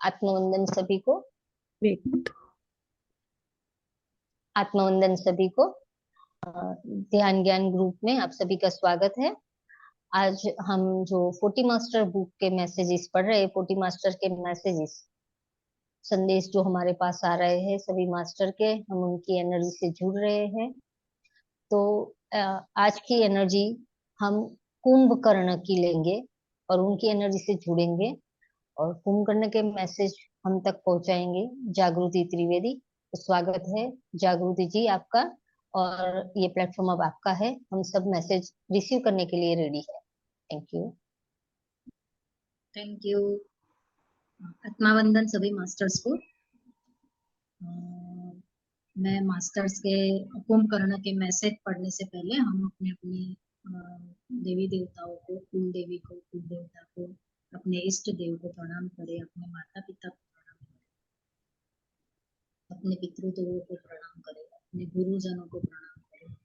आत्मवंदन सभी को। एक मिनट। आत्मवंदन सभी को। अ, ध्यान ज्ञान ग्रुप में आप सभी का स्वागत है। आज हम जो 40 मास्टर बुक के मैसेजेस पढ़ रहे हैं, 40 मास्टर के मैसेजेस संदेश जो हमारे पास आ रहे हैं सभी मास्टर के, हम उनकी एनर्जी से जुड़ रहे हैं। तो आज की एनर्जी हम कुंभकर्ण की लेंगे और उनकी एनर्जी से जुड़ेंगे और कुंभकर्ण के मैसेज हम तक पहुंचाएंगे जागृति त्रिवेदी। तो स्वागत है जागृति जी आपका, और ये प्लेटफॉर्म अब आपका है। हम सब मैसेज रिसीव करने के लिए रेडी है। Thank you. Thank you. आत्मावंदन सभी मास्टर्स को। मैं मास्टर्स के कुंभकर्ण के मैसेज पढ़ने से पहले हम अपने अपने देवी देवताओं को, कुल देवी को, कुल देवता को, अपने इष्ट देव को प्रणाम करें, अपने माता पिता को प्रणाम करें, अपने पितृदेवों को प्रणाम करें, अपने गुरुजनों को प्रणाम करें।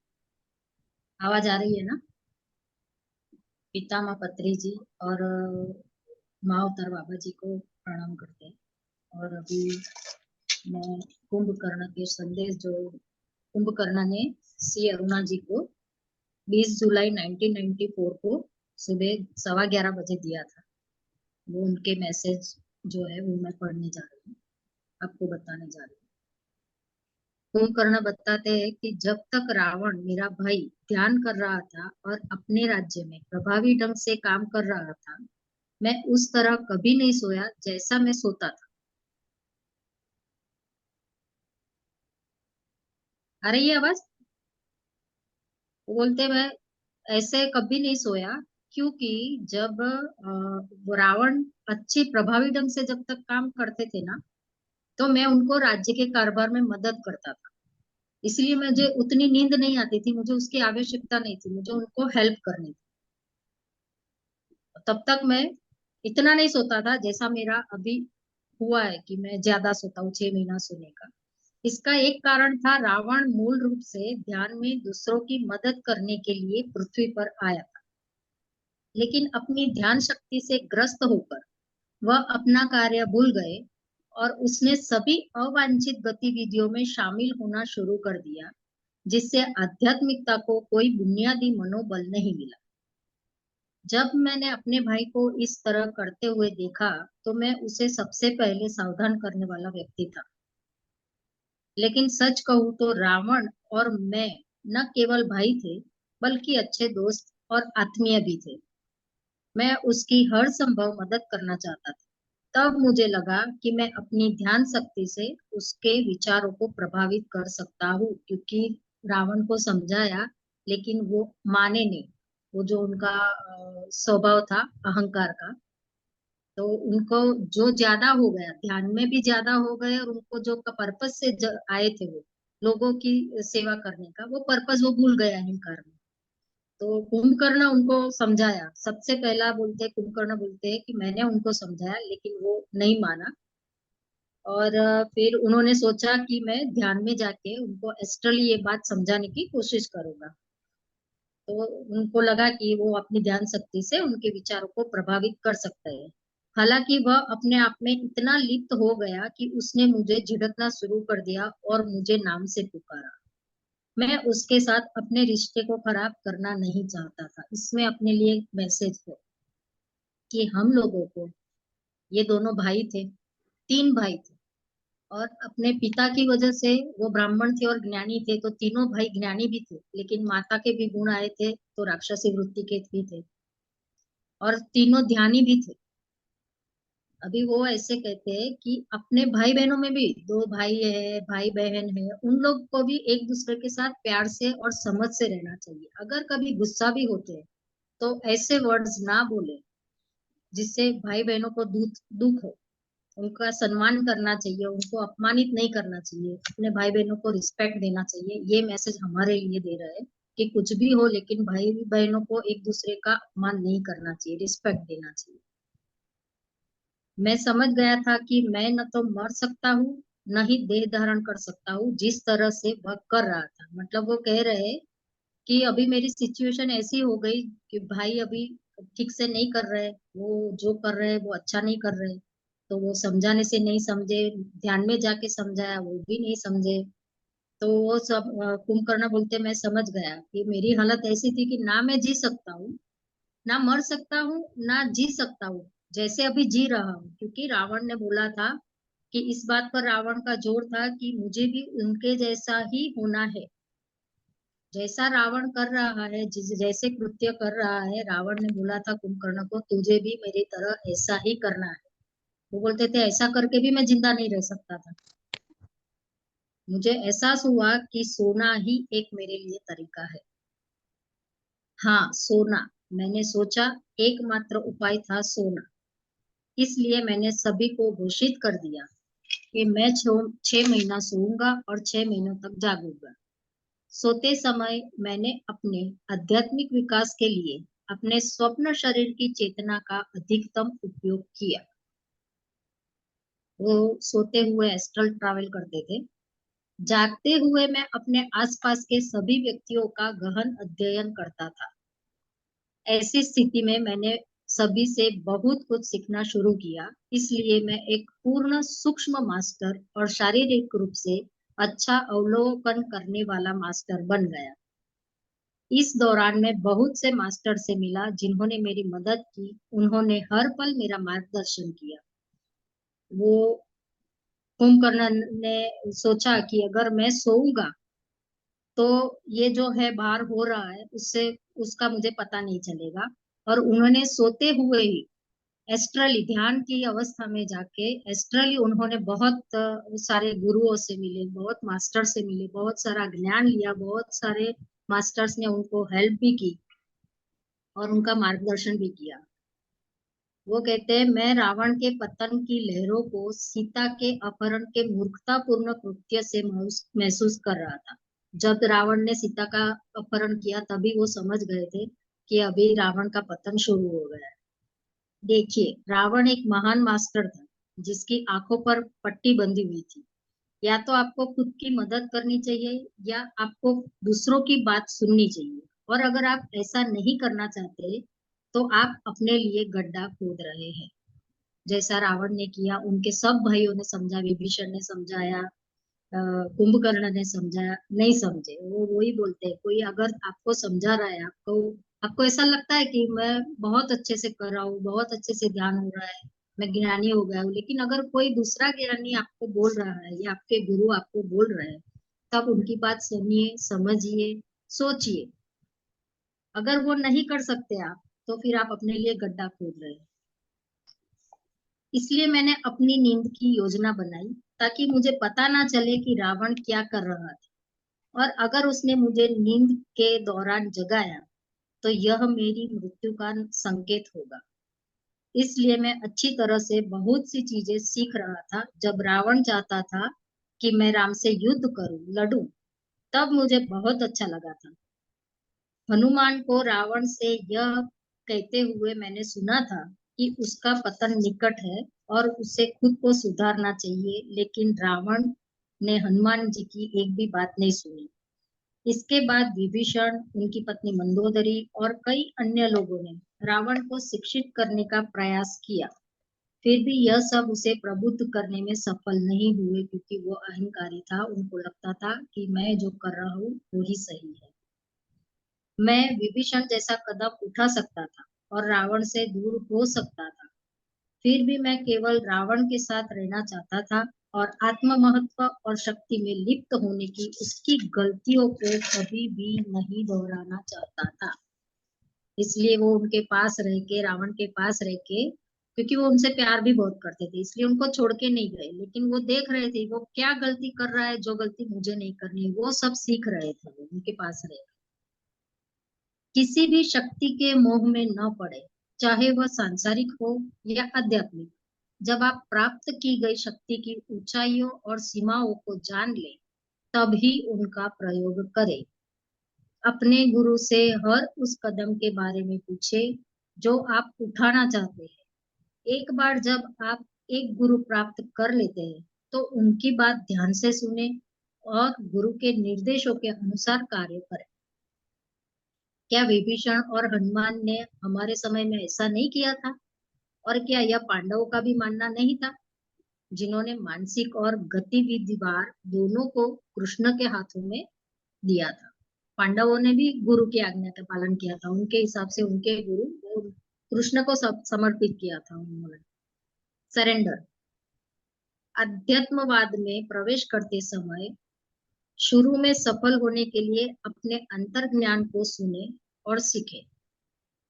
आवाज आ रही है ना? पितामह पत्री जी और मावतर बाबा जी को प्रणाम करते हैं। और अभी मैं कुंभकर्ण के संदेश जो कुंभकर्ण ने सी अरुणा जी को 20 जुलाई 1994 को सुबह 11:15 बजे दिया था, वो उनके मैसेज जो है वो मैं पढ़ने जा रही हूँ, आपको बताने जा रही हूँ। कुंभकर्ण बताते हैं कि जब तक रावण मेरा भाई ध्यान कर रहा था और अपने राज्य में प्रभावी ढंग से काम कर रहा था, मैं उस तरह कभी नहीं सोया जैसा मैं सोता था। आ रही है आवाज? बोलते मैं ऐसे कभी नहीं सोया, क्योंकि जब रावण अच्छी प्रभावी ढंग से जब तक काम करते थे ना, तो मैं उनको राज्य के कारोबार में मदद करता था। इसलिए मुझे उतनी नींद नहीं आती थी, मुझे उसकी आवश्यकता नहीं थी, मुझे उनको हेल्प करनी थी। तब तक मैं इतना नहीं सोता था जैसा मेरा अभी हुआ है कि मैं ज्यादा सोता हूँ, 6 महीना सोने का। इसका एक कारण था, रावण मूल रूप से ध्यान में दूसरों की मदद करने के लिए पृथ्वी पर आया था, लेकिन अपनी ध्यान शक्ति से ग्रस्त होकर वह अपना कार्य भूल गए और उसने सभी अवांछित गतिविधियों में शामिल होना शुरू कर दिया, जिससे आध्यात्मिकता को कोई बुनियादी मनोबल नहीं मिला। जब मैंने अपने भाई को इस तरह करते हुए देखा, तो मैं उसे सबसे पहले सावधान करने वाला व्यक्ति था। लेकिन सच कहूं तो रावण और मैं न केवल भाई थे, बल्कि अच्छे दोस्त और आत्मीय भी थे। मैं उसकी हर संभव मदद करना चाहता था। तब मुझे लगा कि मैं अपनी ध्यान शक्ति से उसके विचारों को प्रभावित कर सकता हूँ, क्योंकि रावण को समझाया लेकिन वो माने नहीं। वो जो उनका स्वभाव था अहंकार का, तो उनको जो ज्यादा हो गया, ध्यान में भी ज्यादा हो गए, और उनको जो पर्पस से आए थे वो लोगों की सेवा करने का, वो पर्पस वो भूल गए अहंकार में। तो कुंभकर्ण उनको समझाया, सबसे पहला बोलते हैं, कुंभकर्ण बोलते हैं कि मैंने उनको समझाया लेकिन वो नहीं माना। और फिर उन्होंने सोचा कि मैं ध्यान में जाके उनको एस्ट्रली ये बात समझाने की कोशिश करूंगा। तो उनको लगा कि वो अपनी ध्यान शक्ति से उनके विचारों को प्रभावित कर सकते हैं। हालांकि वह अपने आप में इतना लिप्त हो गया कि उसने मुझे झिड़कना शुरू कर दिया और मुझे नाम से पुकारा। मैं उसके साथ अपने रिश्ते को खराब करना नहीं चाहता था। इसमें अपने लिए एक मैसेज है कि हम लोगों को, ये दोनों भाई थे, 3 भाई थे, और अपने पिता की वजह से वो ब्राह्मण थे और ज्ञानी थे, तो तीनों भाई ज्ञानी भी थे, लेकिन माता के भी गुण आए थे तो राक्षसी वृत्ति के भी थे, और तीनों ध्यानी भी थे। अभी वो ऐसे कहते हैं कि अपने भाई बहनों में भी, 2 भाई है, भाई बहन है, उन लोग को भी एक दूसरे के साथ प्यार से और समझ से रहना चाहिए। अगर कभी गुस्सा भी होते हैं तो ऐसे वर्ड्स ना बोले जिससे भाई बहनों को दुख दुख हो। उनका सम्मान करना चाहिए, उनको अपमानित नहीं करना चाहिए, अपने भाई बहनों को रिस्पेक्ट देना चाहिए। ये मैसेज हमारे लिए दे रहा है कि कुछ भी हो लेकिन भाई बहनों को एक दूसरे का अपमान नहीं करना चाहिए, रिस्पेक्ट देना चाहिए। मैं समझ गया था कि मैं न तो मर सकता हूँ, न ही देह धारण कर सकता हूँ जिस तरह से वह कर रहा था। मतलब वो कह रहे कि अभी मेरी सिचुएशन ऐसी हो गई कि भाई अभी ठीक से नहीं कर रहे, वो जो कर रहे वो अच्छा नहीं कर रहे। तो वो समझाने से नहीं समझे, ध्यान में जाके समझाया वो भी नहीं समझे। तो वो सब कुंभकर्ण बोलते मैं समझ गया कि मेरी हालत ऐसी थी कि ना मैं जी सकता हूँ, ना मर सकता हूँ, ना जी सकता हूँ, जैसे अभी जी रहा हूँ। क्योंकि रावण ने बोला था कि इस बात पर रावण का जोर था कि मुझे भी उनके जैसा ही होना है। जैसा रावण कर रहा है, जिस जैसे कृत्य कर रहा है, रावण ने बोला था कुंभकर्ण को तुझे भी मेरी तरह ऐसा ही करना है। वो बोलते थे ऐसा करके भी मैं जिंदा नहीं रह सकता था। मुझे एहसास हुआ कि सोना ही एक मेरे लिए तरीका है। हाँ, सोना। मैंने सोचा एकमात्र उपाय था सोना। इसलिए मैंने सभी को घोषित कर दिया कि मैं 6 महीना सोऊंगा और 6 महीनों तक जागूंगा। सोते समय मैंने अपने आध्यात्मिक विकास के लिए अपने स्वप्न शरीर की चेतना का अधिकतम उपयोग किया। वो सोते हुए एस्ट्रल ट्रैवल करते थे। जागते हुए मैं अपने आसपास के सभी व्यक्तियों का गहन अध्ययन करता था। ऐसी स्थिति में मैंने सभी से बहुत कुछ सीखना शुरू किया। इसलिए मैं एक पूर्ण सूक्ष्म मास्टर और शारीरिक रूप से अच्छा अवलोकन करने वाला मास्टर बन गया। इस दौरान मैं बहुत से मास्टर से मिला जिन्होंने मेरी मदद की। उन्होंने हर पल मेरा मार्गदर्शन किया। वो कुंभकर्ण ने सोचा कि अगर मैं सोऊंगा तो ये जो है बाहर हो रहा है उससे उसका मुझे पता नहीं चलेगा। और उन्होंने सोते हुए ही एस्ट्रली ध्यान की अवस्था में जाके एस्ट्रली उन्होंने बहुत सारे गुरुओं से मिले, बहुत मास्टर से मिले, बहुत सारा ज्ञान लिया, बहुत सारे मास्टर्स ने उनको हेल्प भी की और उनका मार्गदर्शन भी किया। वो कहते हैं मैं रावण के पतन की लहरों को सीता के अपहरण के मूर्खतापूर्ण कृत्य से महसूस कर रहा था। जब रावण ने सीता का अपहरण किया तभी वो समझ गए थे कि अभी रावण का पतन शुरू हो गया है। देखिए, रावण एक महान मास्टर था जिसकी आंखों पर पट्टी बंधी हुई थी। या तो आपको खुद की मदद करनी चाहिए या आपको दूसरों की बात सुननी चाहिए। और अगर आप ऐसा नहीं करना चाहते तो आप अपने लिए गड्ढा खोद रहे हैं। जैसा रावण ने किया, उनके सब भाइयों ने समझा, विभीषण ने समझाया, कुंभकर्ण ने समझाया, नहीं समझे। वो वही बोलते हैं, कोई अगर आपको समझा रहा है, आपको आपको ऐसा लगता है कि मैं बहुत अच्छे से कर रहा हूँ, बहुत अच्छे से ध्यान हो रहा है, मैं ज्ञानी हो गया हूँ, लेकिन अगर कोई दूसरा ज्ञानी आपको बोल रहा है या आपके गुरु आपको बोल रहे हैं, तब उनकी बात सुनिए, समझिए, सोचिए। अगर वो नहीं कर सकते आप, तो फिर आप अपने लिए गड्ढा खोद रहे हैं। इसलिए मैंने अपनी नींद की योजना बनाई ताकि मुझे पता ना चले कि रावण क्या कर रहा था। और अगर उसने मुझे नींद के दौरान जगाया तो यह मेरी मृत्यु का संकेत होगा। इसलिए मैं अच्छी तरह से बहुत सी चीजें सीख रहा था। जब रावण चाहता था कि मैं राम से युद्ध करूं, लड़ूं, तब मुझे बहुत अच्छा लगा था। हनुमान को रावण से यह कहते हुए मैंने सुना था कि उसका पतन निकट है और उसे खुद को सुधारना चाहिए, लेकिन रावण ने हनुमान जी की एक भी बात नहीं सुनी। इसके बाद विभीषण, उनकी पत्नी मंदोदरी और कई अन्य लोगों ने रावण को शिक्षित करने का प्रयास किया। फिर भी यह सब उसे प्रबुद्ध करने में सफल नहीं हुए, क्योंकि वो अहंकारी था। उनको लगता था कि मैं जो कर रहा हूँ वो ही सही है। मैं विभीषण जैसा कदम उठा सकता था और रावण से दूर हो सकता था। फिर भी मैं केवल रावण के साथ रहना चाहता था और आत्म महत्व और शक्ति में लिप्त होने की उसकी गलतियों को कभी भी नहीं दोहराना चाहता था। इसलिए वो उनके पास रह के, रावण के पास रह के, क्योंकि वो उनसे प्यार भी बहुत करते थे, इसलिए उनको छोड़ के नहीं गए। लेकिन वो देख रहे थे वो क्या गलती कर रहा है, जो गलती मुझे नहीं करनी है, वो सब सीख रहे थे। वो उनके पास रहे, किसी भी शक्ति के मोह में न पड़े, चाहे वह सांसारिक हो या आध्यात्मिक। जब आप प्राप्त की गई शक्ति की ऊंचाइयों और सीमाओं को जान लें, तभी उनका प्रयोग करें। अपने गुरु से हर उस कदम के बारे में पूछे जो आप उठाना चाहते हैं। एक बार जब आप एक गुरु प्राप्त कर लेते हैं, तो उनकी बात ध्यान से सुने और गुरु के निर्देशों के अनुसार कार्य करें। क्या विभीषण और हनुमान ने हमारे समय में ऐसा नहीं किया था? और क्या यह पांडवों का भी मानना नहीं था? जिन्होंने मानसिक और गतिविधि भार दोनों को कृष्ण के हाथों में दिया था। पांडवों ने भी गुरु की आज्ञा का पालन किया था, उनके हिसाब से उनके गुरु वो कृष्ण को समर्पित किया था उन्होंने। सरेंडर। अध्यात्मवाद में प्रवेश करते समय शुरू में सफल होने के लिए अपने अंतर्ज्ञान को सुने और सीखे।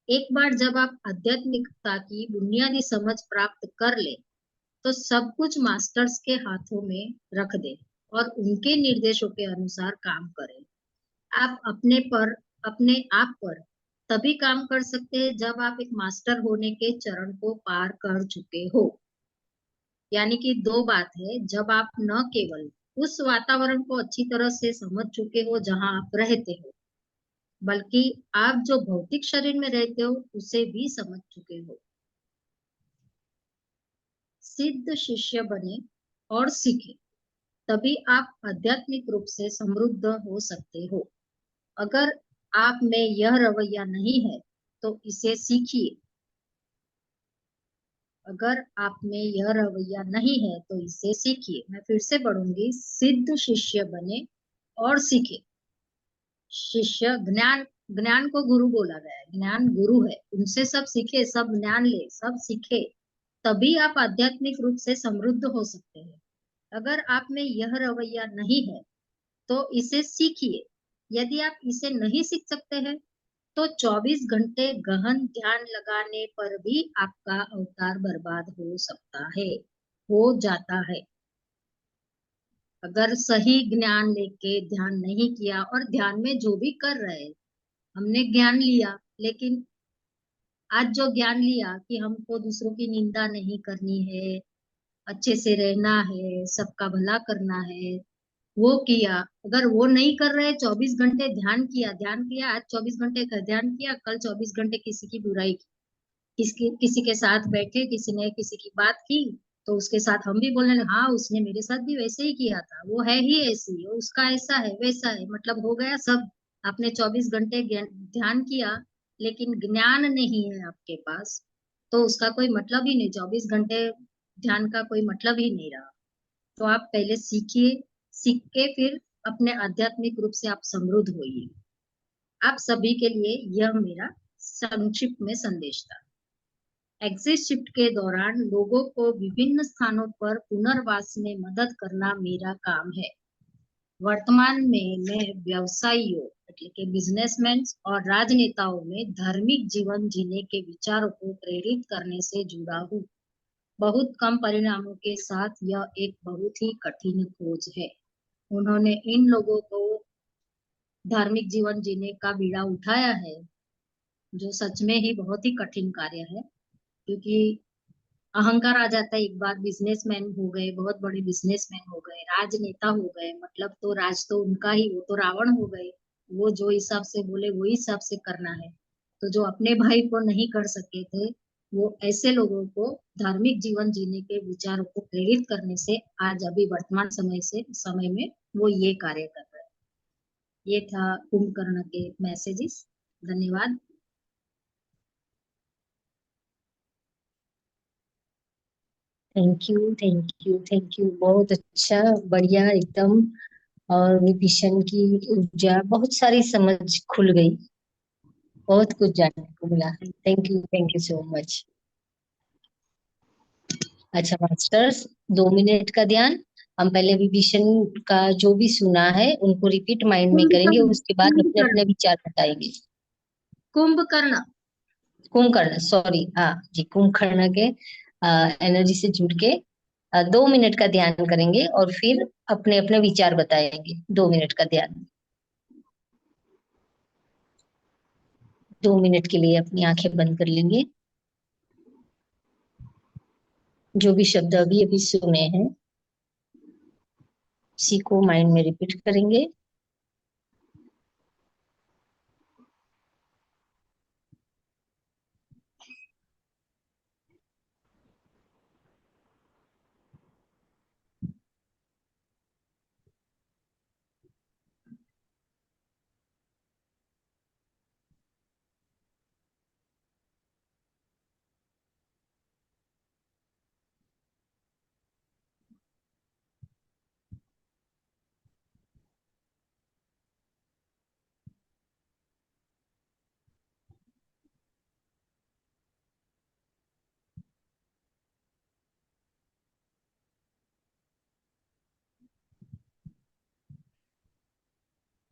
एक बार जब आप आध्यात्मिकता की बुनियादी समझ प्राप्त कर ले तो सब कुछ मास्टर्स के हाथों में रख दे और उनके निर्देशों के अनुसार काम करें। आप अपने आप पर तभी काम कर सकते हैं जब आप एक मास्टर होने के चरण को पार कर चुके हो। यानी कि दो बात है, जब आप न केवल उस वातावरण को अच्छी तरह से समझ चुके हो जहां आप रहते हो, बल्कि आप जो भौतिक शरीर में रहते हो उसे भी समझ चुके हो। सिद्ध शिष्य बने और सीखे, तभी आप आध्यात्मिक रूप से समृद्ध हो सकते हो। अगर आप में यह रवैया नहीं है तो इसे सीखिए। अगर आप में यह रवैया नहीं है तो इसे सीखिए। मैं फिर से पढ़ूंगी। सिद्ध शिष्य बने और सीखे। शिष्य ज्ञान, ज्ञान को गुरु बोला गया है, ज्ञान गुरु है, उनसे सब सीखे, सब ज्ञान ले, सब सीखे, तभी आप आध्यात्मिक रूप से समृद्ध हो सकते हैं। अगर आप में यह रवैया नहीं है तो इसे सीखिए। यदि आप इसे नहीं सीख सकते हैं तो 24 घंटे गहन ध्यान लगाने पर भी आपका अवतार बर्बाद हो सकता है, हो जाता है। अगर सही ज्ञान लेके ध्यान नहीं किया, और ध्यान में जो भी कर रहे हैं, हमने ज्ञान लिया, लेकिन आज जो ज्ञान लिया कि हमको दूसरों की निंदा नहीं करनी है, अच्छे से रहना है, सबका भला करना है, वो किया। अगर वो नहीं कर रहे, 24 घंटे ध्यान किया, आज 24 घंटे का ध्यान किया, कल 24 घंटे किसी की बुराई की, किसी के साथ बैठे, किसी ने किसी की बात की, तो उसके साथ हम भी बोलने लगे, हाँ उसने मेरे साथ भी वैसे ही किया था, वो है ही ऐसी, उसका ऐसा है वैसा है, मतलब हो गया सब। आपने 24 घंटे ध्यान किया लेकिन ज्ञान नहीं है आपके पास, तो उसका कोई मतलब ही नहीं, 24 घंटे ध्यान का कोई मतलब ही नहीं रहा। तो आप पहले सीखिए, सीख के फिर अपने आध्यात्मिक रूप से आप समृद्ध होइए। आप सभी के लिए यह मेरा संक्षिप्त में संदेश था। एग्जिट शिफ्ट के दौरान लोगों को विभिन्न स्थानों पर पुनर्वास में मदद करना मेरा काम है। वर्तमान में मैं व्यवसायियों એટલે કે बिजनेसमैन और राजनेताओं में धार्मिक जीवन जीने के विचारों को प्रेरित करने से जुड़ा हूँ। बहुत कम परिणामों के साथ यह एक बहुत ही कठिन खोज है। उन्होंने इन लोगों को धार्मिक जीवन जीने का बीड़ा उठाया है, जो सच में ही बहुत ही कठिन कार्य है, क्योंकि अहंकार आ जाता है। एक बार बिजनेसमैन हो गए, बहुत बड़े बिजनेसमैन हो गए, राजनेता हो गए, मतलब तो राज तो उनका ही, वो तो रावण हो गए। वो जो हिसाब से बोले वो हिसाब से करना है। तो जो अपने भाई को नहीं कर सके थे, वो ऐसे लोगों को धार्मिक जीवन जीने के विचारों को प्रेरित करने से आज अभी वर्तमान समय में वो ये कार्य कर रहे हैं। ये था कुंभकर्ण के मैसेजेस। धन्यवाद। Thank you, thank you, thank you. बहुत अच्छा, बढ़िया एकदम। और विभीषण की ऊर्जा, बहुत सारी समझ खुल गई, बहुत कुछ जानने को मिला। Thank you so much. अच्छा मास्टर्स, 2 मिनट का ध्यान। हम पहले विभीषण का जो भी सुना है उनको रिपीट माइंड में करेंगे, कुंभकर्ण, उसके बाद अपने कुंभकर्ण, अपने विचार बताएंगे। कुंभकर्ण। कुंभकर्ण, सॉरी, हाँ जी, कुंभकर्ण के एनर्जी से जुड़ के 2 मिनट का ध्यान करेंगे और फिर अपने अपने विचार बताएंगे। 2 मिनट का ध्यान। 2 मिनट के लिए अपनी आंखें बंद कर लेंगे। जो भी शब्द अभी अभी सुने हैं उसी को माइंड में रिपीट करेंगे।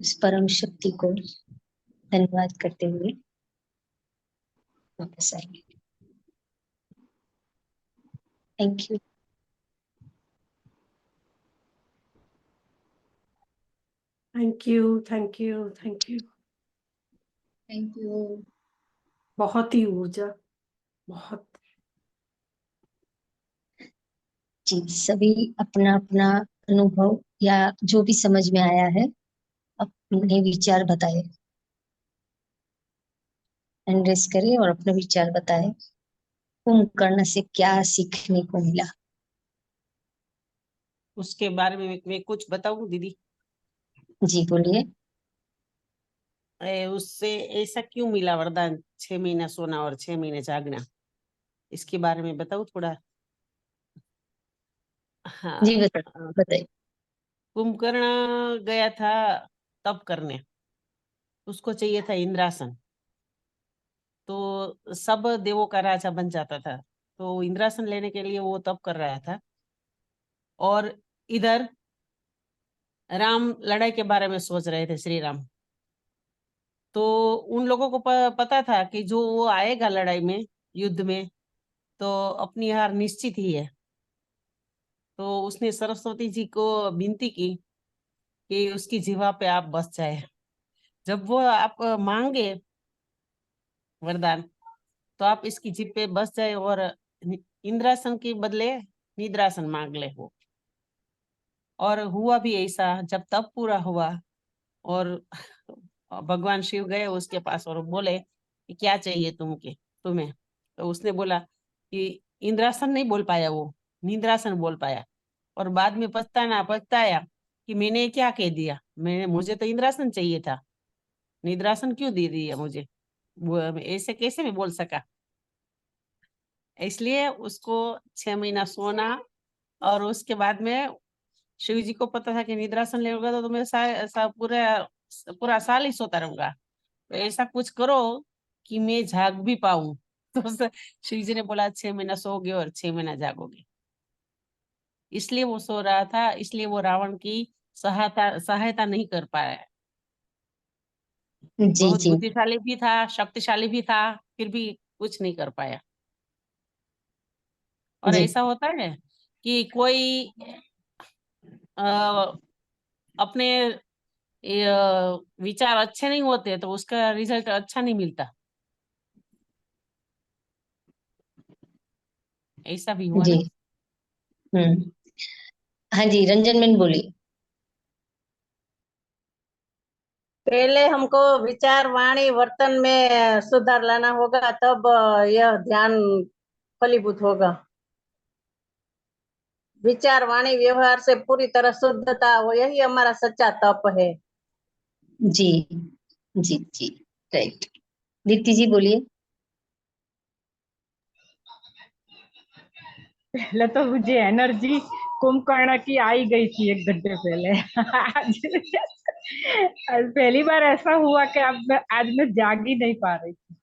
उस परम शक्ति को धन्यवाद करते हुए वापस आएंगे। Thank you. Thank you, thank you, thank you. Thank you. बहुत ही ऊर्जा, बहुत। जी, सभी अपना अपना अनुभव या जो भी समझ में आया है अपने विचार बताए, एंड्रेस करे और अपने विचार बताए। कुंभकर्ण से क्या सीखने को मिला? उसके बारे में मैं कुछ बताऊं दीदी? जी बोलिए। उससे ऐसा क्यों मिला वरदान 6 महीना सोना और 6 महीने जागना? इसके बारे में बताऊं थोड़ा? हाँ। जी बताइए। कुंभकर्ण गया था तप करने, उसको चाहिए था इंद्रासन, तो सब देवों का राजा बन जाता था, तो इंद्रासन लेने के लिए वो तप कर रहा था। और इधर राम लड़ाई के बारे में सोच रहे थे, श्री राम। तो उन लोगों को पता था कि जो वो आएगा लड़ाई में, युद्ध में, तो अपनी हार निश्चित ही है। तो उसने सरस्वती जी को विनती की कि उसकी जीवा पे आप बस जाए। जब वो आप मांगे वरदान, तो आप इसकी जीभ पे बस जाए और इंद्रासन के बदले निद्रासन मांग ले वो। और हुआ भी ऐसा। जब तब पूरा हुआ और भगवान शिव गए उसके पास और बोले कि क्या चाहिए तुम्हें? तो उसने बोला कि इंद्रासन नहीं बोल पाया, वो निद्रासन बोल पाया। और बाद में पछताया कि मैंने क्या कह दिया, मुझे तो इंद्रासन चाहिए था, निद्रासन क्यों दे दिया मुझे? वो ऐसे कैसे मैं बोल सका? इसलिए उसको 6 महीना सोना, और उसके बाद में शिव जी को पता था कि निद्रासन लेगा तो मैं पूरा साल ही सोता रहूंगा, तो ऐसा कुछ करो कि मैं जाग भी पाऊं। तो शिव जी ने बोला 6 महीना सोओगे और 6 महीना जागोगे। इसलिए वो सो रहा था, इसलिए वो रावण की सहायता नहीं कर पाया। जी बहुत जी बुद्धिशाली भी था, शक्तिशाली भी था, फिर भी कुछ नहीं कर पाया। और जी ऐसा होता है कि कोई अ, अपने विचार अच्छे नहीं होते तो उसका रिजल्ट अच्छा नहीं मिलता। ऐसा भी हुआ जी। ना? हम्म। हाँ जी, रंजन मैन बोलिए। पहले हमको विचार वाणी वर्तन में सुधार लाना होगा, तब यह ध्यान फलीभूत होगा। विचार वाणी व्यवहार से पूरी तरह शुद्धता हो, यही हमारा सच्चा तप है। जी जी जी, राइट। दीप्ति जी बोलिए। पहले तो मुझे एनर्जी कुंभकर्ण की आई गई थी 1 घंटे पहले। आज आज पहली बार ऐसा हुआ कि आज मैं जाग ही नहीं पा रही थी।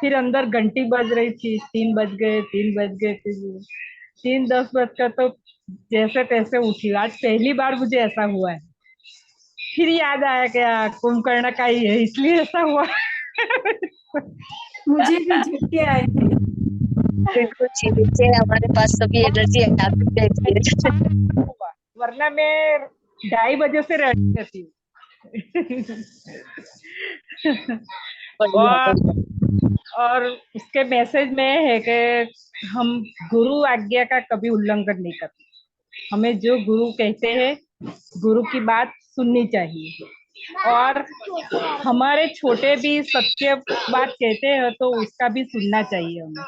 फिर अंदर घंटी बज रही थी, 3 बज गए, 3 10 बजकर तो जैसे तैसे उठी। आज पहली बार मुझे ऐसा हुआ है। फिर याद आया कि कुंभकर्ण का ही है, इसलिए ऐसा हुआ। मुझे भी झटके आए थे। बिल्कुल जी, नीचे हमारे पास सभी एनर्जी आती रहती है। वरना मैं 2:30 बजे से रेडी रहती हूँ। बढ़िया और बढ़िया। और उसके मैसेज में है कि हम गुरु आज्ञा का कभी उल्लंघन नहीं करते। हमें जो गुरु कहते हैं, गुरु की बात सुननी चाहिए। और हमारे छोटे भी सत्य बात कहते हैं तो उसका भी सुनना चाहिए हमें।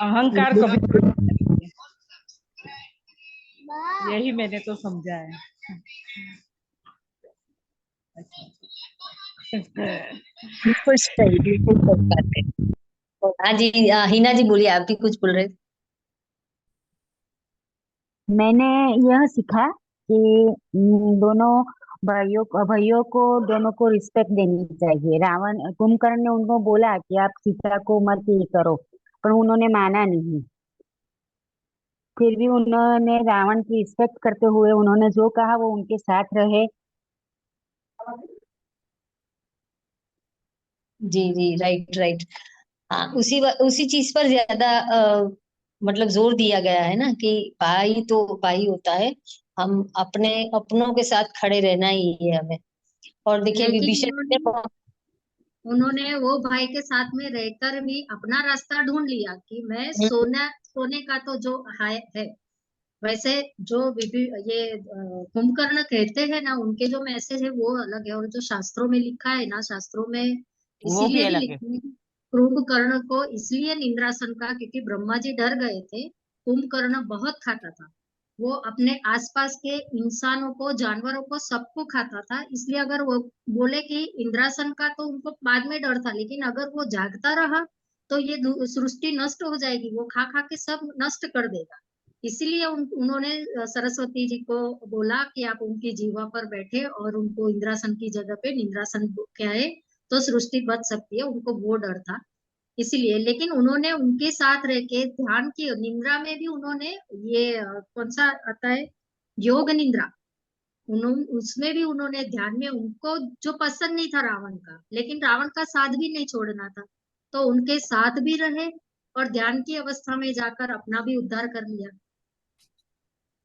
अहंकार कभी नहीं है। यही मैंने तो समझा है। बिल्कुल सही, बिल्कुल सही बात है। हाँ जी, हिना जी बोलिए, आप भी कुछ बोल रहे थे। मैंने यह सीखा कि दोनों भाइयों को दोनों को रिस्पेक्ट देनी चाहिए। कुंभकर्ण ने उनको बोला कि आप सीता को मत ये करो, पर उन्होंने माना नहीं। फिर भी उन्होंने रावण की रिस्पेक्ट करते हुए उन्होंने जो कहा वो उनके साथ रहे। जी जी, राइट राइट। हाँ, उसी चीज पर ज्यादा मतलब जोर दिया गया है ना, कि भाई तो भाई होता है, हम अपने अपनों के साथ खड़े रहना ही है हमें। और देखिए लेकिन विभीषण ने उन्होंने वो भाई के साथ में रहकर भी अपना रास्ता ढूंढ लिया कि मैं सोने का तो जो है वैसे जो ये कुंभकर्ण कहते हैं ना, उनके जो मैसेज है वो अलग है, और जो शास्त्रों में लिखा है ना, शास्त्रों में वो भी इसीलिए भी अलग है। लिखा है कुंभकर्ण को इसलिए निंद्रासन का, क्योंकि ब्रह्मा जी डर गए थे। कुंभकर्ण बहुत खाता था, वो अपने आसपास के इंसानों को, जानवरों को, सबको खाता था। इसलिए अगर वो बोले कि इंद्रासन का, तो उनको बाद में डर था, लेकिन अगर वो जागता रहा तो ये सृष्टि नष्ट हो जाएगी, वो खा खा के सब नष्ट कर देगा। इसीलिए उन्होंने सरस्वती जी को बोला कि आप उनकी जीवा पर बैठे और उनको इंद्रासन की जगह पे निंद्रासन क्या है, तो सृष्टि बच सकती है, उनको वो डर था। इसीलिए, लेकिन उन्होंने उनके साथ रह के ध्यान की निंद्रा में भी उन्होंने ये कौन सा आता है, योग निंद्रा, उन्होंने उसमें भी उन्होंने ध्यान में, उनको जो पसंद नहीं था रावण का, लेकिन रावण का साथ भी नहीं छोड़ना था, तो उनके साथ भी रहे और ध्यान की अवस्था में जाकर अपना भी उद्धार कर लिया।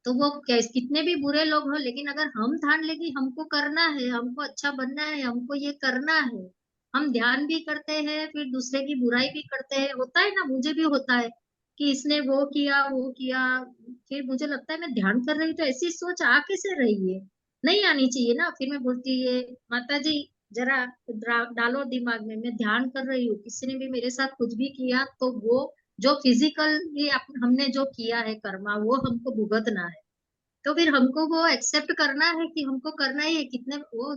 तो वो कितने भी बुरे लोग हो, लेकिन अगर हम ठान ले कि हमको करना है, हमको अच्छा बनना है, हमको ये करना है, हम ध्यान भी करते हैं, फिर दूसरे की बुराई भी करते हैं। होता है ना, मुझे भी होता है कि इसने वो किया, फिर मुझे लगता है मैं ध्यान कर रही हूँ, तो ऐसी सोच आ कैसे रही है, नहीं आनी चाहिए ना। फिर मैं बोलती है माता जी जरा डालो दिमाग में, मैं ध्यान कर रही हूँ, किसी ने भी मेरे साथ कुछ भी किया तो वो जो फिजिकल ये हमने जो किया है कर्मा, वो हमको भुगतना है। तो फिर हमको वो एक्सेप्ट करना है कि हमको करना ही है। कितने वो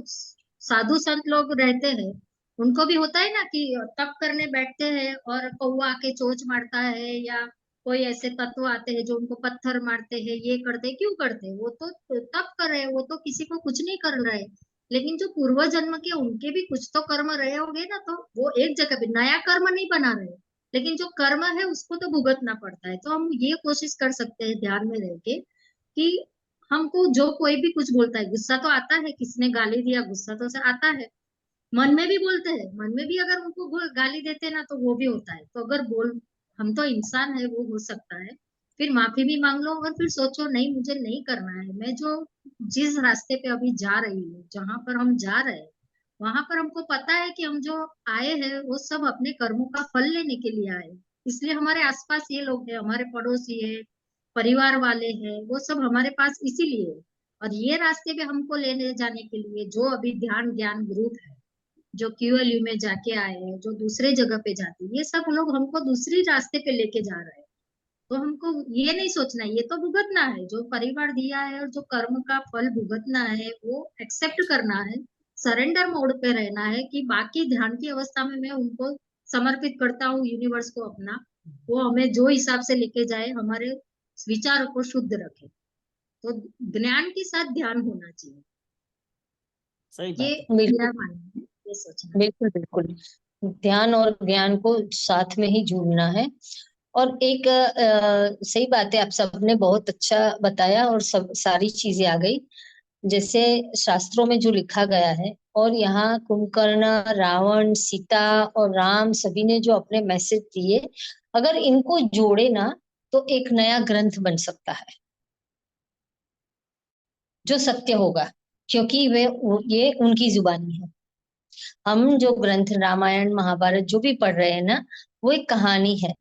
साधु संत लोग रहते हैं, उनको भी होता है ना कि तप करने बैठते हैं और कौवा आके चोंच मारता है, या कोई ऐसे तत्व आते हैं जो उनको पत्थर मारते हैं, ये करते हैं, क्यों करते हैं? वो तो तप कर रहे हैं, वो तो किसी को कुछ नहीं कर रहे हैं। लेकिन जो पूर्व जन्म के उनके भी कुछ तो कर्म रहे होंगे ना, तो वो एक जगह पे नया कर्म नहीं बना रहे, लेकिन जो कर्म है उसको तो भुगतना पड़ता है। तो हम ये कोशिश कर सकते हैं ध्यान में रह के कि हमको जो कोई भी कुछ बोलता है, गुस्सा तो आता है, किसने गाली दिया, गुस्सा तो सर आता है। मन में भी बोलते हैं, मन में भी अगर उनको गाली देते हैं ना, तो वो भी होता है। तो अगर बोल, हम तो इंसान है, वो हो सकता है। फिर माफी भी मांग लो और फिर सोचो नहीं, मुझे नहीं करना है। मैं जो जिस रास्ते पे अभी जा रही हूँ, जहां पर हम जा रहे हैं, वहां पर हमको पता है कि हम जो आए हैं वो सब अपने कर्मों का फल लेने के लिए आए। इसलिए हमारे आसपास ये लोग हैं, हमारे पड़ोसी है, परिवार वाले हैं, वो सब हमारे पास इसीलिए है। और ये रास्ते पे हमको लेने जाने के लिए जो अभी ध्यान ज्ञान ग्रुप है, जो क्यूएलयू में जाके आए हैं, जो दूसरे जगह पे जाते हैं, ये सब लोग हमको दूसरी रास्ते पे लेके जा रहे हैं। तो हमको ये नहीं सोचना है, ये तो भुगतना है, जो परिवार दिया है और जो कर्म का फल भुगतना है वो एक्सेप्ट करना है। सरेंडर मोड पे रहना है कि बाकी ध्यान की अवस्था में मैं उनको समर्पित करता हूँ यूनिवर्स को अपना, वो हमें जो हिसाब से लेके जाए, हमारे विचारों को शुद्ध रखे। तो ज्ञान के साथ ध्यान होना चाहिए, सही ये बात है। बिल्कुल मेरा मानना है, ये सोचना है। बिल्कुल बिल्कुल, ध्यान और ज्ञान को साथ में ही जोड़ना है। और एक सही बात है, आप सबने बहुत अच्छा बताया और सब सारी चीजें आ गई जैसे शास्त्रों में जो लिखा गया है। और यहाँ कुंभकर्ण, रावण, सीता और राम सभी ने जो अपने मैसेज दिए, अगर इनको जोड़े ना तो एक नया ग्रंथ बन सकता है जो सत्य होगा, क्योंकि ये उनकी जुबानी है। हम जो ग्रंथ रामायण महाभारत जो भी पढ़ रहे हैं ना, वो एक कहानी है।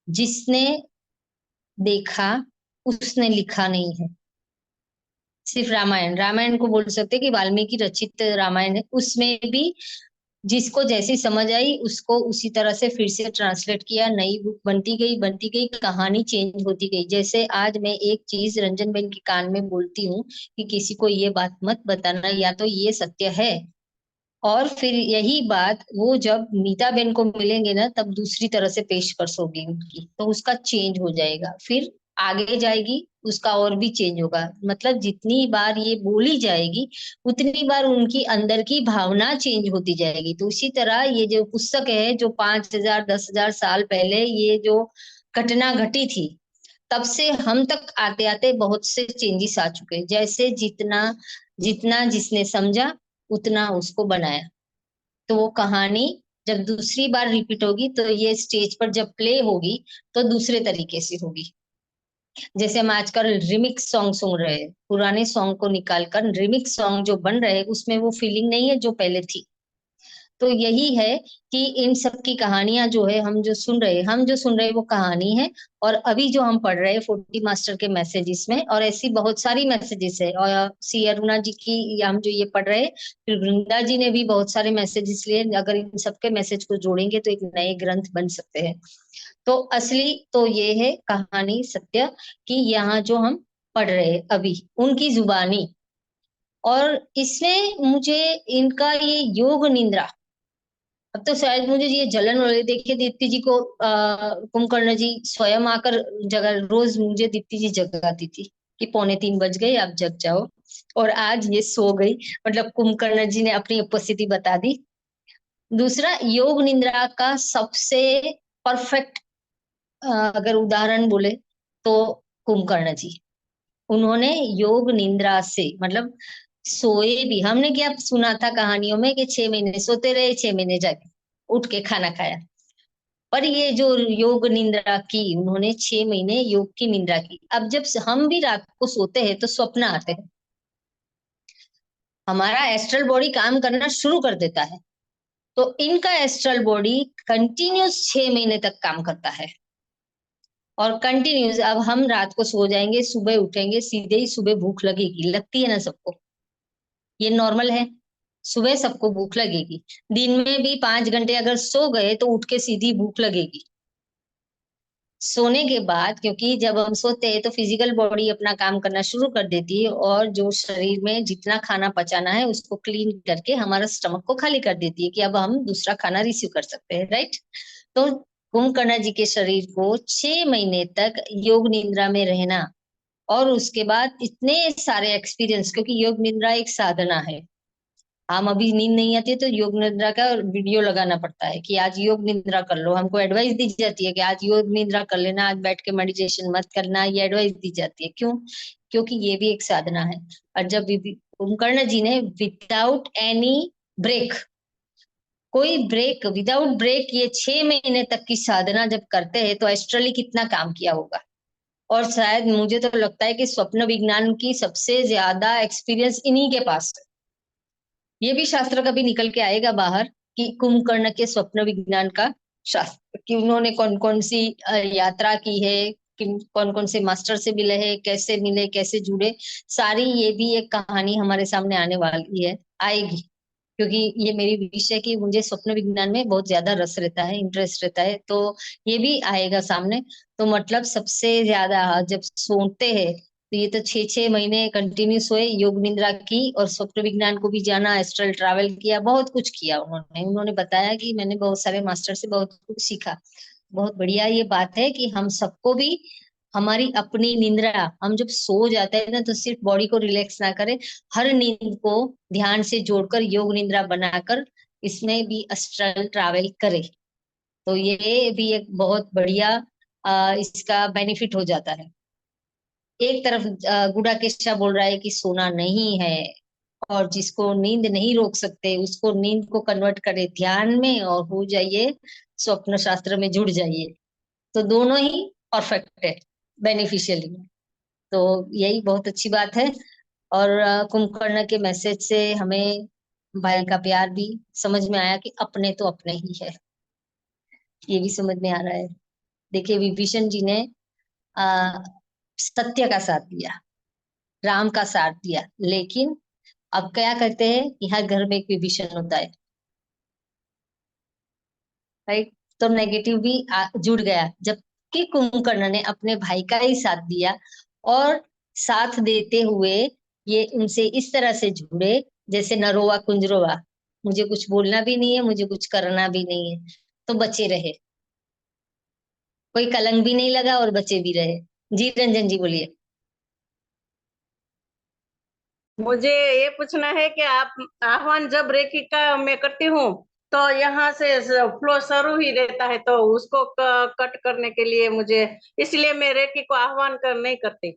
जिसने देखा उसने लिखा नहीं है। सिर्फ रामायण रामायण को बोल सकते कि वाल्मीकि रचित रामायण है, उसमें भी जिसको जैसी समझ आई उसको उसी तरह से फिर से ट्रांसलेट किया, नई बुक बनती गई, कहानी चेंज होती गई। जैसे आज मैं एक चीज रंजन बेन के कान में बोलती हूँ कि किसी को ये बात मत बताना, या तो ये सत्य है, और फिर यही बात वो जब मीता बेन को मिलेंगे ना तब दूसरी तरह से पेशकश होगी उनकी, तो उसका चेंज हो जाएगा, फिर आगे जाएगी उसका और भी चेंज होगा। मतलब जितनी बार ये बोली जाएगी उतनी बार उनकी अंदर की भावना चेंज होती जाएगी। तो इसी तरह ये जो पुस्तक है, जो 5,000 10,000 साल पहले ये जो घटना घटी थी, तब से हम तक आते आते बहुत से चेंजेस आ चुके हैं। जैसे जितना जितना जिसने समझा उतना उसको बनाया। तो वो कहानी जब दूसरी बार रिपीट होगी तो ये स्टेज पर जब प्ले होगी तो दूसरे तरीके से होगी। जैसे हम आजकल रिमिक्स सॉन्ग सुन रहे हैं, पुराने सॉन्ग को निकालकर रिमिक्स सॉन्ग जो बन रहे हैं उसमें वो फीलिंग नहीं है जो पहले थी। तो यही है कि इन सब की कहानियां जो है हम जो सुन रहे हैं वो कहानी है। और अभी जो हम पढ़ रहे हैं 40 मास्टर के मैसेजेस में, और ऐसी बहुत सारी मैसेजेस है, और सी अरुणा जी की हम जो ये पढ़ रहे हैं, फिर वृंदा जी ने भी बहुत सारे मैसेजेस लिए। अगर इन सबके मैसेज को जोड़ेंगे तो एक नए ग्रंथ बन सकते हैं। तो असली तो ये है कहानी सत्य कि यहाँ जो हम पढ़ रहे हैं अभी उनकी जुबानी। और इसमें मुझे इनका ये योग निंद्रा, अब तो शायद मुझे ये जलन हो रही। देखिए दीप्ति जी को कुंभकर्ण जी स्वयं आकर जगह, रोज मुझे दीप्ति जी जगाती थी कि 2:45 बज गए, आप जग जाओ। और आज ये सो गई, मतलब कुंभकर्ण जी ने अपनी उपस्थिति बता दी। दूसरा, योग निंद्रा का सबसे परफेक्ट अगर उदाहरण बोले तो कुंभकर्ण जी, उन्होंने योग निंद्रा से मतलब सोए भी, हमने क्या सुना था कहानियों में कि 6 महीने सोते रहे, 6 महीने जाके उठ के खाना खाया। पर ये जो योग निंद्रा की, उन्होंने 6 महीने योग की निंद्रा की। अब जब हम भी रात को सोते हैं तो स्वप्न आते हैं, हमारा एस्ट्रल बॉडी काम करना शुरू कर देता है। तो इनका एस्ट्रल बॉडी कंटिन्यूस 6 महीने तक काम करता है, और कंटिन्यूस। अब हम रात को सो जाएंगे, सुबह उठेंगे, सीधे ही सुबह भूख लगेगी, लगती है ना सबको, ये नॉर्मल है। सुबह सबको भूख लगेगी, दिन में भी 5 घंटे अगर सो गए तो उठ के सीधी भूख लगेगी। सोने के बाद, क्योंकि जब हम सोते हैं तो फिजिकल बॉडी अपना काम करना शुरू कर देती है, और जो शरीर में जितना खाना पचाना है उसको क्लीन करके हमारा स्टमक को खाली कर देती है कि अब हम दूसरा खाना रिसीव कर सकते हैं, राइट। तो कुंभकर्ण जी के शरीर को 6 महीने तक योग निद्रा में रहना, और उसके बाद इतने सारे एक्सपीरियंस, क्योंकि योग निद्रा एक साधना है। हम अभी नींद नहीं आती है तो योग निद्रा का वीडियो लगाना पड़ता है कि आज योग निद्रा कर लो, हमको एडवाइस दी जाती है कि आज योग निद्रा कर लेना, आज बैठ के मेडिटेशन मत करना, ये एडवाइस दी जाती है। क्यों? क्योंकि ये भी एक साधना है। और जब कुंभकर्ण जी ने विदाउट एनी ब्रेक, कोई ब्रेक, विदाउट ब्रेक ये 6 महीने तक की साधना जब करते हैं तो एस्ट्रली कितना काम किया होगा। और शायद मुझे तो लगता है कि स्वप्न विज्ञान की सबसे ज्यादा एक्सपीरियंस इन्हीं के पास है। ये भी शास्त्र कभी निकल के आएगा बाहर कि कुंभकर्ण के स्वप्न विज्ञान का शास्त्र, कि उन्होंने कौन कौन सी यात्रा की है, कौन कौन से मास्टर से मिले हैं, कैसे मिले, कैसे जुड़े, सारी ये भी एक कहानी हमारे सामने आने वाली है, आएगी। क्योंकि ये मेरी विषय की, मुझे स्वप्न विज्ञान में बहुत ज्यादा रस रहता है, इंटरेस्ट रहता है, तो ये भी आएगा सामने। तो मतलब सबसे ज्यादा जब सोते हैं तो ये तो 6 6 महीने कंटिन्यू सोए, योग निद्रा की, और स्वप्न विज्ञान को भी जाना, एस्ट्रल ट्रैवल किया, बहुत कुछ किया उन्होंने। उन्होंने बताया कि मैंने बहुत सारे मास्टर से बहुत कुछ सीखा। बहुत बढ़िया ये बात है कि हम सबको भी हमारी अपनी निंद्रा, हम जब सो जाते हैं ना तो सिर्फ बॉडी को रिलैक्स ना करें, हर नींद को ध्यान से जोड़कर योग निंद्रा बनाकर इसमें भी एस्ट्रल ट्रैवल करें। तो ये भी एक बहुत बढ़िया इसका बेनिफिट हो जाता है। एक तरफ गुड़ाकेशा बोल रहा है कि सोना नहीं है, और जिसको नींद नहीं रोक सकते उसको नींद को कन्वर्ट करे ध्यान में, और हो जाइए स्वप्न शास्त्र में जुड़ जाइए। तो दोनों ही परफेक्ट है, बेनिफिशियली। तो यही बहुत अच्छी बात है। और कुंभकर्ण के मैसेज से हमें भाई का प्यार भी समझ में आया कि अपने तो अपने ही है, ये भी समझ में आ रहा है। देखिए विभीषण जी ने आ, सत्य का साथ दिया, राम का साथ दिया, लेकिन अब क्या करते हैं कि हर घर में एक विभीषण होता है, राइट। तो नेगेटिव भी जुड़ गया, जबकि कुंभकर्ण ने अपने भाई का ही साथ दिया, और साथ देते हुए ये उनसे इस तरह से जुड़े जैसे नरोवा कुंजरोवा, मुझे कुछ बोलना भी नहीं है, मुझे कुछ करना भी नहीं है, तो बचे रहे, कोई कलंक भी नहीं लगा और बचे भी रहे। जी रंजन जी बोलिए। मुझे ये पूछना है कि आप आह्वान जब रेखी का मैं करती हूँ तो यहाँ से फ्लो शुरू ही रहता है, तो उसको कट करने के लिए मुझे, इसलिए मैं रेकी को आह्वान कर नहीं करती।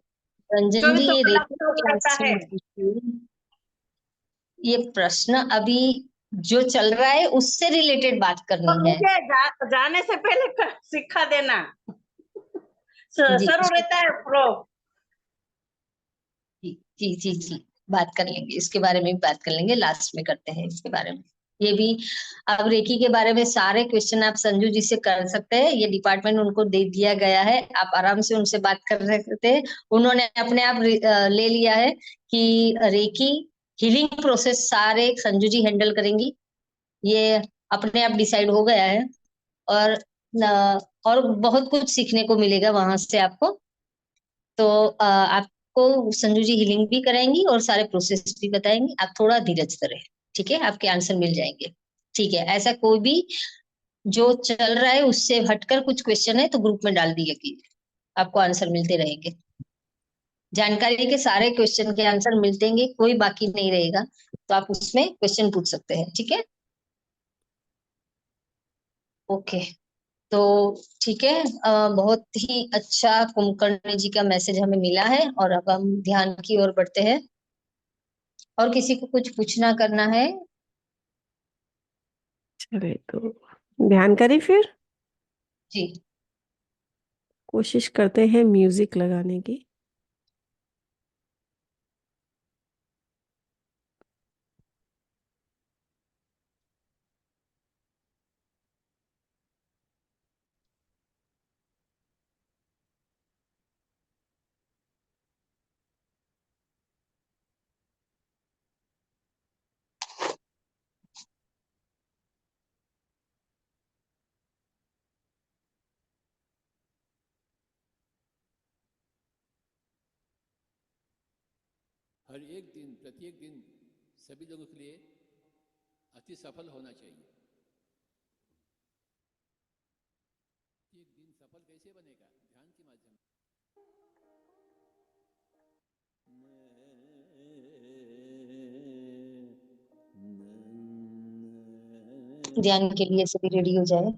रंजन जी, 24 ये कलाक रेखी शुरू की रहता क्लास है। मत कीजिए। ये प्रश्न अभी जो चल रहा है उससे रिलेटेड बात तो करनी है। मुझे जाने से पहले सिखा देना। जी शुरू रहता है फ्लो। जी जी जी जी, बात कर लेंगे इसके बारे में भी, बात कर लेंगे, लास्ट में करते हैं इसके बारे में। ये भी अब रेकी के बारे में सारे क्वेश्चन आप संजू जी से कर सकते हैं, ये डिपार्टमेंट उनको दे दिया गया है, आप आराम से उनसे बात कर सकते हैं। उन्होंने अपने आप ले लिया है कि रेकी हीलिंग प्रोसेस सारे संजू जी हैंडल करेंगी, ये अपने आप डिसाइड हो गया है। और और बहुत कुछ सीखने को मिलेगा वहां से आपको। तो आपको संजू जी हीलिंग भी कराएंगी और सारे प्रोसेस भी बताएंगी, आप थोड़ा धीरज धरें, ठीक है, आपके आंसर मिल जाएंगे। ठीक है, ऐसा कोई भी जो चल रहा है उससे हटकर कुछ क्वेश्चन है तो ग्रुप में डाल दिए कीजिए, आपको आंसर मिलते रहेंगे। जानकारी के सारे क्वेश्चन के आंसर मिलते हैं, कोई बाकी नहीं रहेगा, तो आप उसमें क्वेश्चन पूछ सकते हैं, ठीक है। ओके, तो ठीक है, बहुत ही अच्छा कुंभकर्ण जी का मैसेज हमें मिला है, और अब हम ध्यान की ओर बढ़ते हैं। और किसी को कुछ पूछना करना है? चले तो ध्यान करें फिर। जी कोशिश करते हैं म्यूजिक लगाने की। हर एक दिन, प्रत्येक दिन सभी लोगों के लिए अति सफल होना चाहिए। एक दिन सफल कैसे बनेगा? ध्यान के माध्यम ध्यान के लिए सभी रेडी हो जाए।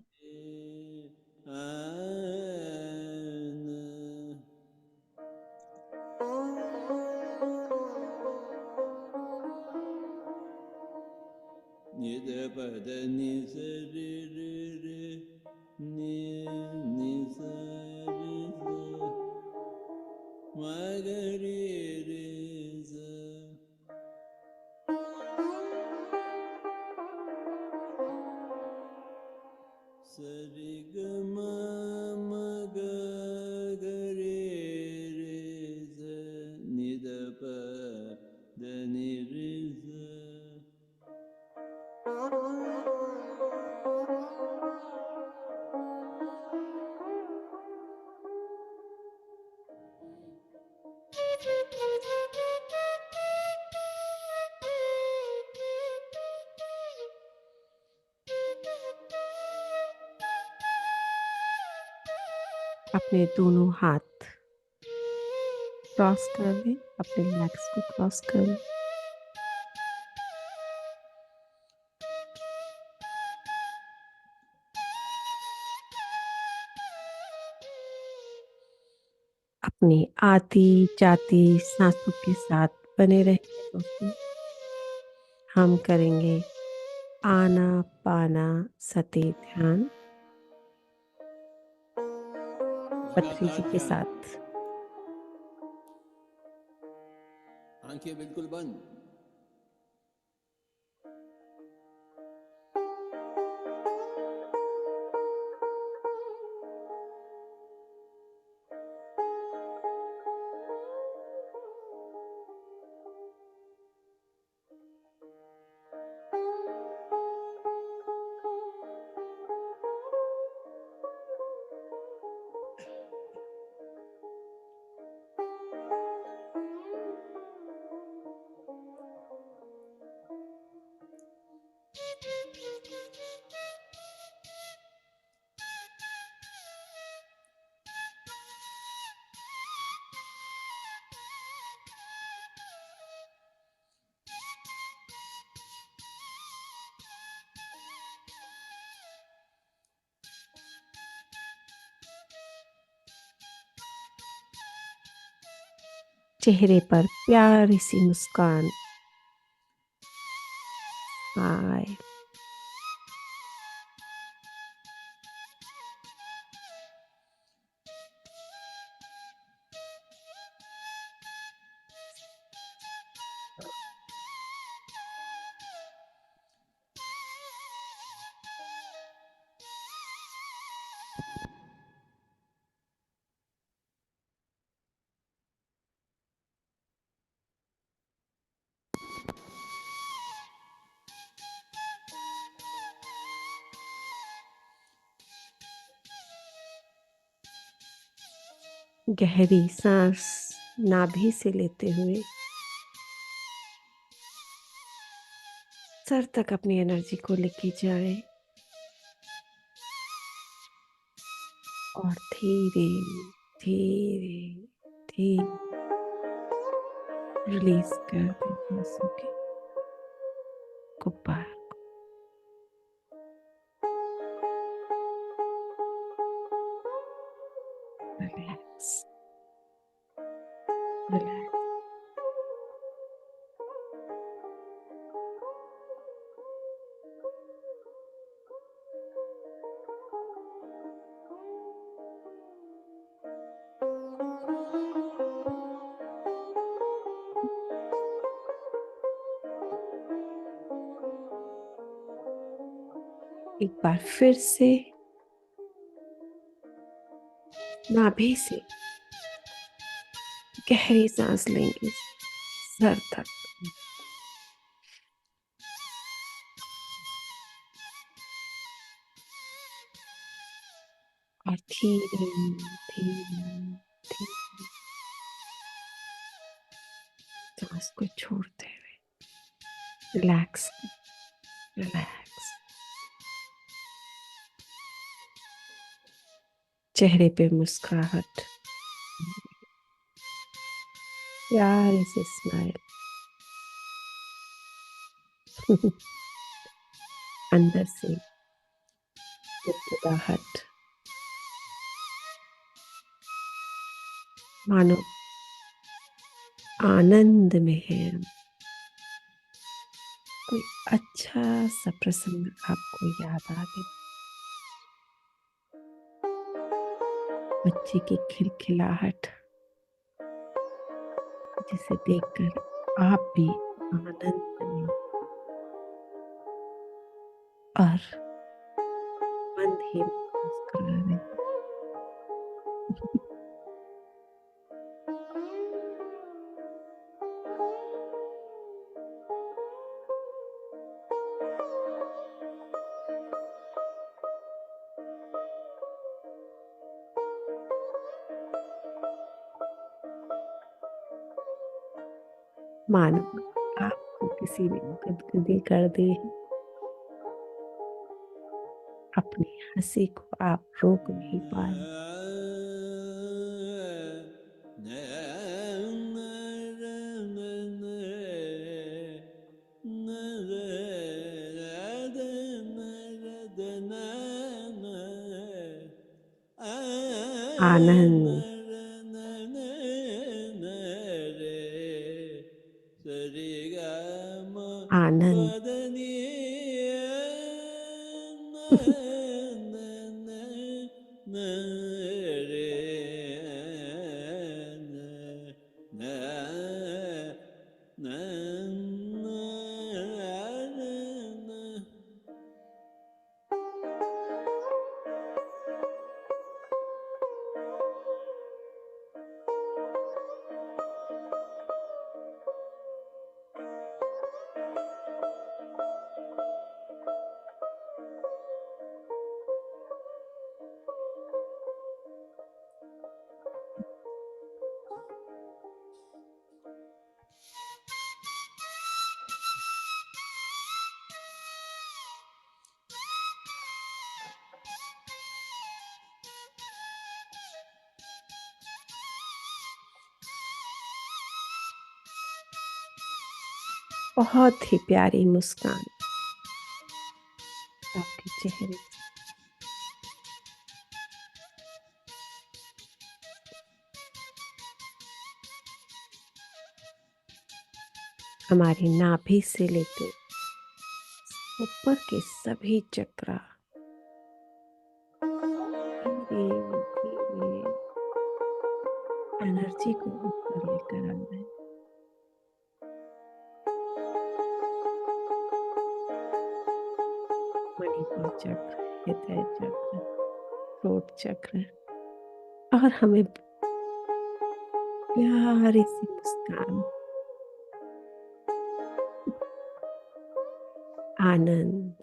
पद नि स रे रे रे नि नि स रे स म ग रे रे स स रे ग म म ग ग रे रे स नि द प द नि रे स। अपने दोनों हाथ क्रॉस कर लें, अपने लेग्स को क्रॉस कर लें। अपनी आती जाती सांसों के साथ बने रहेंगे दोस्तों। हम करेंगे आना पाना सती ध्यान पत्री जी के साथ। आंखें बिल्कुल बंद। चेहरे पर प्यारी सी मुस्कान आए। गहरी सांस नाभि से लेते हुए सर तक अपनी एनर्जी को लेके जाए और धीरे धीरे धीरे रिलीज कर दे सांसों के गुब्बार। Relax relax. एक बार फिर से नाभि से गहरी सांस लेंगे सर तक और धीरे धीरे धीरे सांस को छोड़ते हुए रिलैक्स रिलैक्स। चेहरे पे मुस्कुराहट, प्यारे से स्माइल। अंदर से मुस्कुराहट, मानो आनंद में है। कोई अच्छा सा प्रसंग आपको याद आ गया, बच्चे की खिलखिलाहट, जिसे देखकर आप भी आनंद में और मन ही मुस्कुरा रहे। मानो आपको किसी ने गदगदी कर दी है, अपनी हंसी को आप रोक नहीं पाए। आनंद आनंद बहुत ही प्यारी मुस्कान आपके चेहरे से। हमारी नाभि से लेकर ऊपर के सभी चक्रा धीरे धीरे एनर्जी को ऊपर लेकर आना है। मणिपुर चक्र, हृदय चक्र, थ्रोट चक्र, और हमें प्यारी सी मुस्कान, आनंद,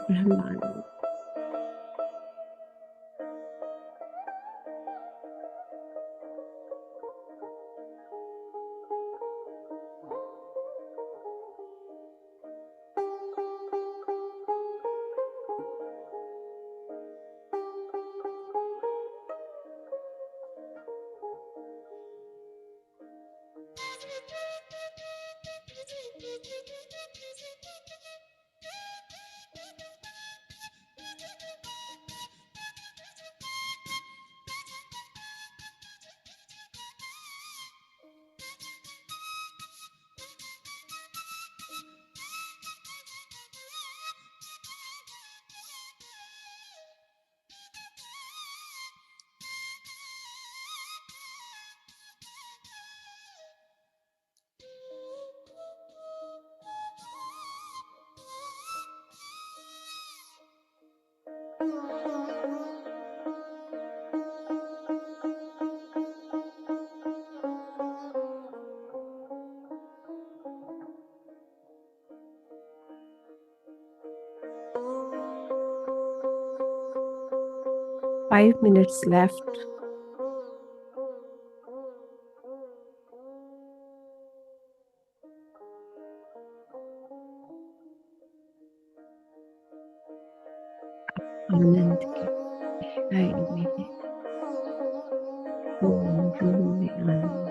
ब्रह्मानंद, Five minutes left. आनंद की गहराई में है, रूम में आनंद,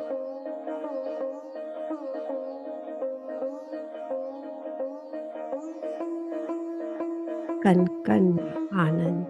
कण कण में आनंद,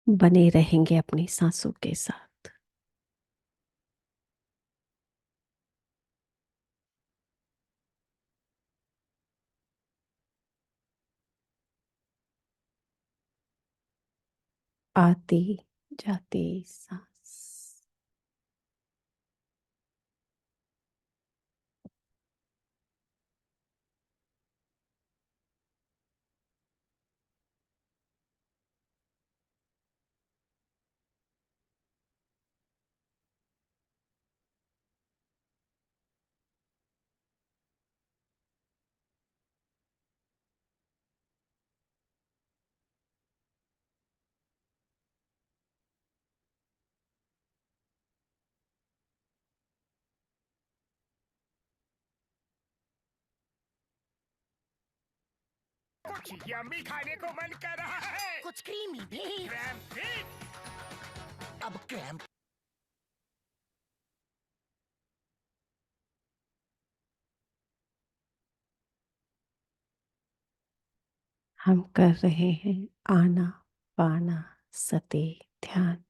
बने रहेंगे अपनी सांसों के साथ। आती जाती सांस। कुछ यम्मी खाने को मन कर रहा है। कुछ क्रीमी भी। क्रैम्प भी। अब क्रैम्प हम कर रहे हैं आना पाना सती ध्यान।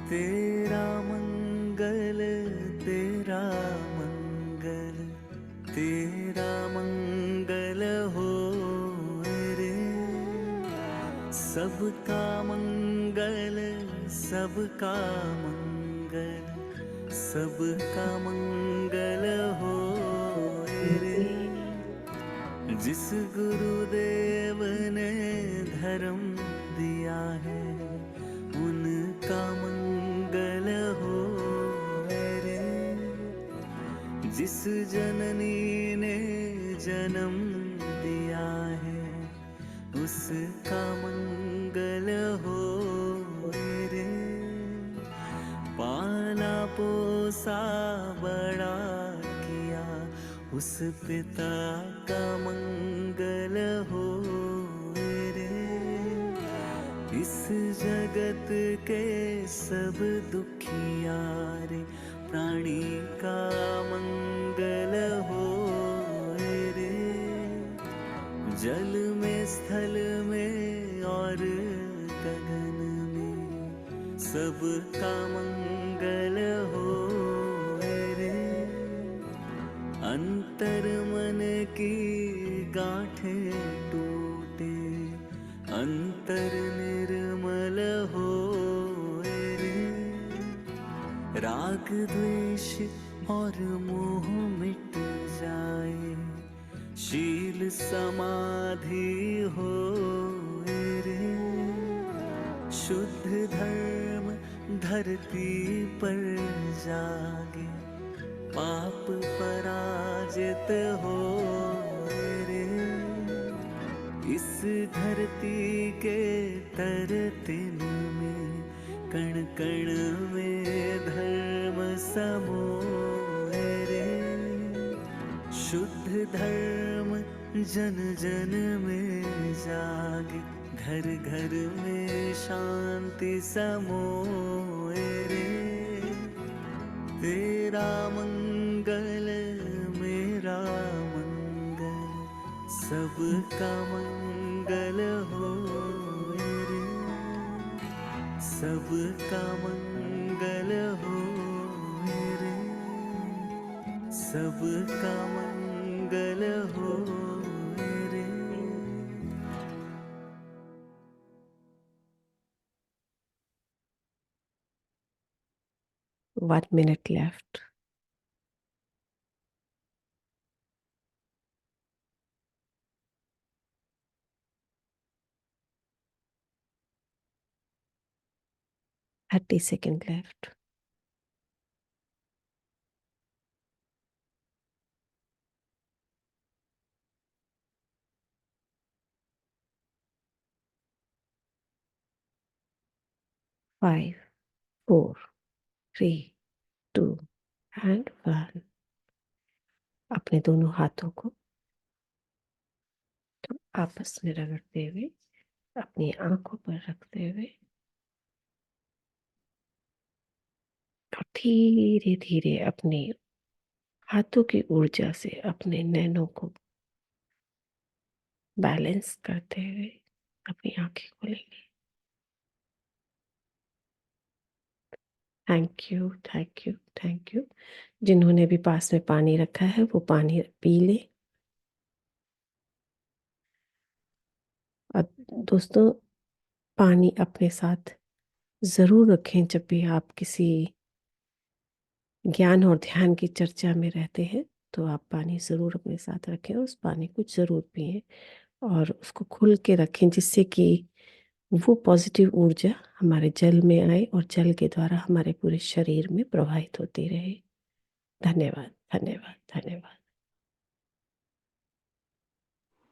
तेरा मंगल तेरा मंगल तेरा मंगल हो रे। सबका मंगल सबका मंगल सबका मंगल हो रे। जिस गुरुदेव ने धर्म दिया है उनका मंगल हो रे। जिस जननी ने जन्म दिया है उसका मंगल हो रे। पाला पोसा बड़ा किया उस पिता का मंगल हो रे। इस जगत के सब दुखियारे प्राणी का मंगल हो रे। जल में स्थल में और गगन में सबका मंगल हो रे। अंतर मन की गांठें टूटे अंतर निर्मल हो रे। राग द्वेष और मोह मिट जाए शील समाधि हो रे। शुद्ध धर्म धरती पर जागे पाप पराजित हो रे। इस धरती के तरतिन में कण कण में धर्म समोए रे। शुद्ध धर्म जन जन में जागे घर घर में शांति समोए रे। तेरा मंगल मेरा मंगल सबका मंगल हो रे। सबका मंगल हो रे। सबका मंगल हो रे। 1 minute left. Second left. 5, 4, 3, 2 and 1. अपने दोनों हाथों को आपस में रगड़ते हुए अपनी आंखों पर रखते हुए और धीरे धीरे अपने हाथों की ऊर्जा से अपने नैनों को बैलेंस करते हुए अपनी आंखें खोलेंगे। Thank you, thank you, thank you. जिन्होंने भी पास में पानी रखा है वो पानी पी ले। और दोस्तों, पानी अपने साथ ज़रूर रखें। जब भी आप किसी ज्ञान और ध्यान की चर्चा में रहते हैं तो आप पानी ज़रूर अपने साथ रखें, उस पानी को ज़रूर पिएं और उसको खुल के रखें, जिससे कि वो पॉजिटिव ऊर्जा हमारे जल में आए और जल के द्वारा हमारे पूरे शरीर में प्रवाहित होती रहे। धन्यवाद, धन्यवाद, धन्यवाद।